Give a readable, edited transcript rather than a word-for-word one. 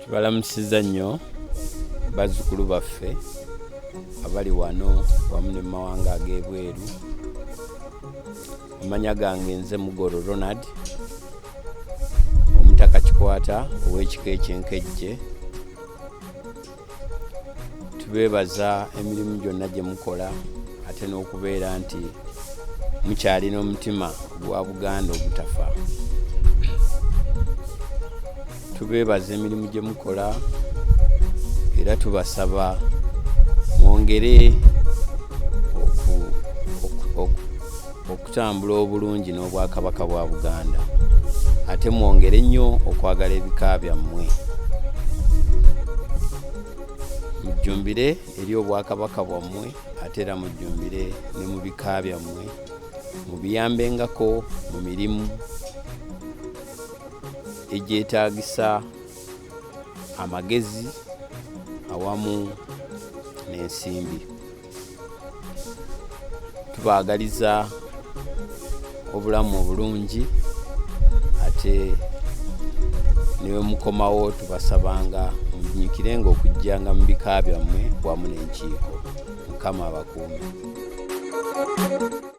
Tubalamusiza nnyo bazzukulu baffe abali wano wamu ne mawanga ag'ebweru. Amanya gange nze Mugoro Ronald omutaka Kikwata ow'ekika eky'Enkejje. Tubeebaza emirimu gyonna gye mukola ate n'okubeera nti mukyalina omutima gwa Buganda ogutafa. Tubeebaza emirimu gye mukola era tubasaba mwongere okutambula obulungi n'Obwakabaka bwa Buganda, ate mwongere nnyo okwagala ebika byammwe. Mujjumbire eri Obwakabaka bwammwe ate era mujjumbire ne mu bika byammwe, mubiyambengako mu mirimu egyetaagisa amagezi awamu n'ensimbi. Tubaagaliza obulamu obulungi ate ne bwe mukomawo tubasabanga munyikirenga okujjanga mu bika byammwe wamu n'enkiiko. Mukama abakuume.